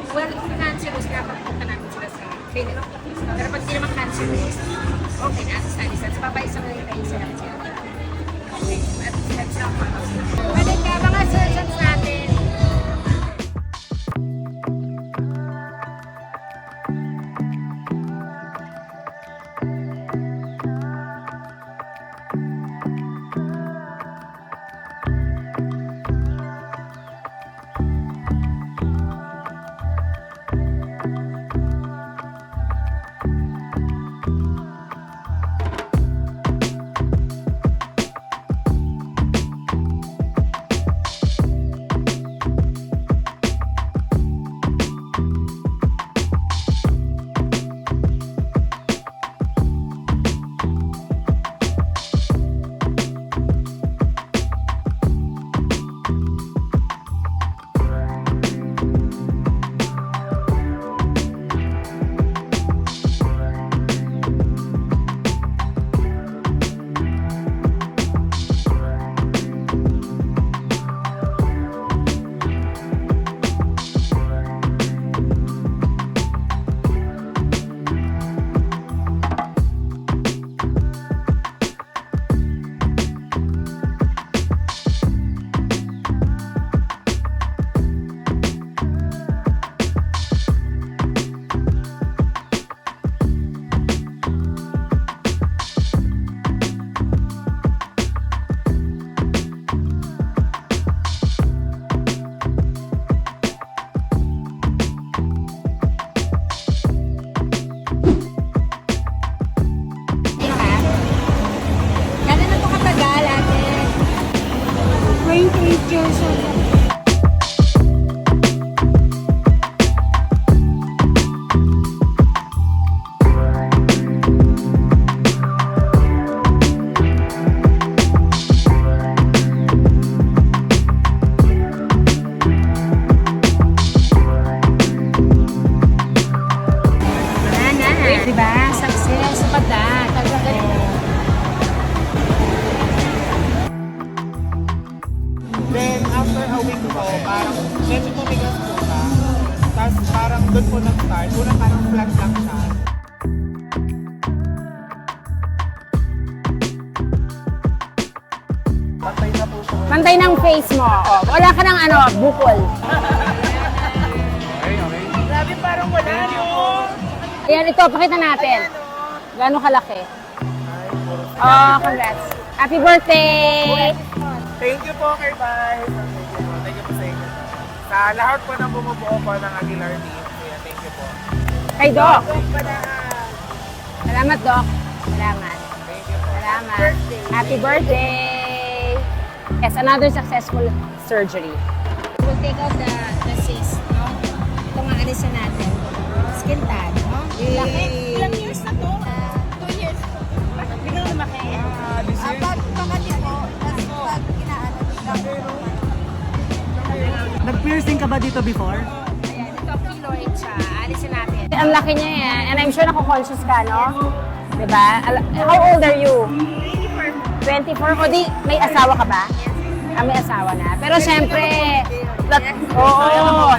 Well, kung cancerous, dapat punta namin sila sa clinic. Pero pag di naman cancerous, okay na, sa studies. At papaisa mo yung kayo sila. At heads up, pwede ka mga surgeons natin. Diba? Success. Pada. Talaga ganito. Then, after a week po, parang medyo tumigas po siya. Tapos parang doon po nag-start. Una parang flat lang siya. Pantay na po siya. Pantay ng face mo. Oh, wala ka ng ano, bukol. Okay, okay. Grabe, parang wala, no? Ayan, ito, pakita natin. Gano'ng kalaki. Oh, congrats. Happy birthday! Thank you po kay Vice. Thank you po sa inyo. Sa lahat po ng bumubuo po ng Aguilar team. Kaya thank you po. Kay Doc. Salamat, Doc. Salamat. Thank you po. Salamat. Happy birthday! Yes, another successful surgery. We'll take out the cyst, no? Ito nga alisan natin. Skin tan, no? Laki. Ilang years na to? 2 years. Biglang lumaki. This year, Pag makati po, tapos pag inaano dito. Nag-piercing ka ba dito before? Ayan, ito keloid siya. Alisin natin. Ang laki niya yan. And I'm sure nako-conscious ka, no? Diba? How old are you? 24. O di, may asawa ka ba? May asawa na. Pero syempre, oo,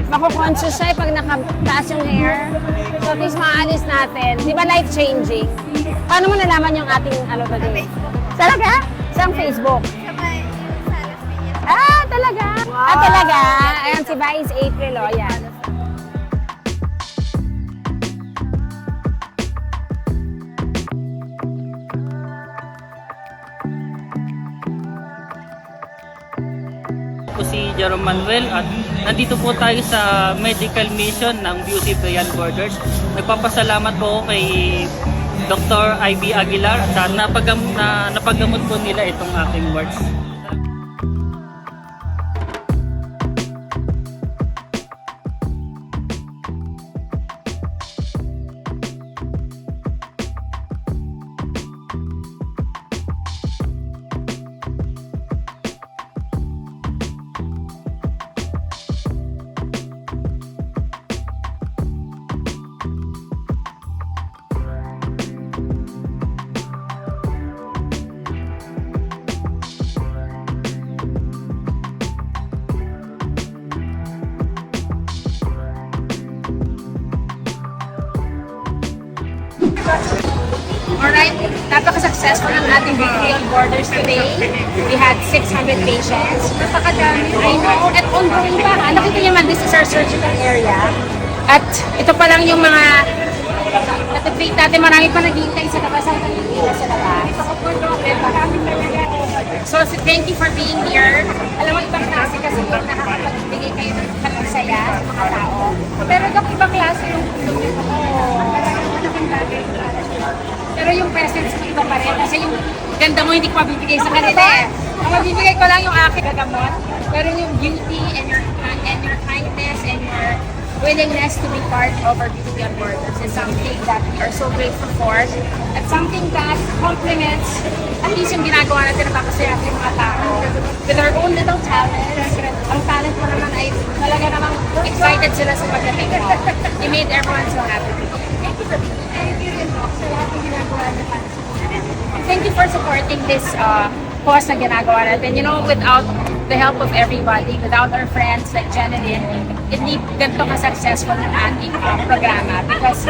mako-conscious siya pag nakataas yung hair. So at least maalis natin. Di ba life-changing? Paano mo nalaman yung ating ano today? Talaga? Sa Facebook? Sabay, sa Las Piñas. Ah, talaga? Ah, talaga? Ayan, si Vice April, o, yan. Po si Jerome Manuel at nandito po tayo sa medical mission ng Beauty Beyond Borders. Nagpapasalamat po ako kay Dr. Ivy Aguilar at napagamot po nila itong aking warts. Alright, napaka-successful ng ating Beauty on Borders today. We had 600 patients. Napakadami. I know. At ongoing pa. Nakita niyo man, this is our surgical area. At ito pa lang yung mga natitreat natin. Marami pa naghihintay sa labas. Ang kanina sa labas. So, thank you for being here. Alam mo, ibang klase kasi yung nakakapagbigay kayo ng saya sa mga tao. Pero Dok, ibang klase yung pero yung presence mo iba pa rin kasi yung ganda mo hindi ko mabibigay sa kanila eh. Ang mabibigay ko lang yung aking gagamot. Pero yung beauty and your kindness and your willingness to be part of our Beauty on Borders is something that we are so grateful for. At something that complements at least yung ginagawa natin na papasaya natin yung mga tao with our own little talents. Ang talent mo naman ay talaga namang excited sila sa pagdating mo. You made everyone so happy. Thank you for being here. Thank you rin po sa lahat ng ginagawa natin. Thank you for supporting this cause na ginagawa natin. You know, without the help of everybody, without our friends like Jeneline, hindi ganito ka-successful ng ating programa because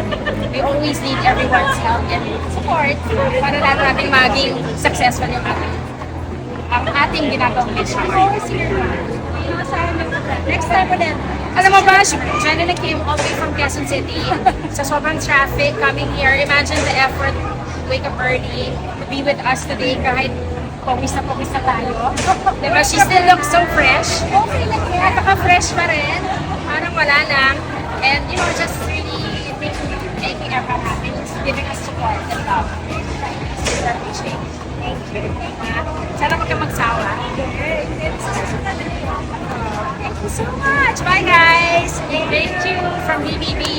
we always need everyone's help and support para lalo natin maging successful yung ating ginagawang mission. Next time ulit. Alam mo ba, Jeneline came all the way from Quezon City sa sobrang traffic coming here. Imagine the effort to wake up early, to be with us today kahit pawis na tayo. Diba? She still looks so fresh. Okay lang yan. Napaka-fresh pa rin. Parang wala lang. And you know, just really making everyone happy. Just giving us support and love. Super appreciate. Thank you. Sana huwag ka magsawa. Thank you so much. Bye guys. Thank you from BBB.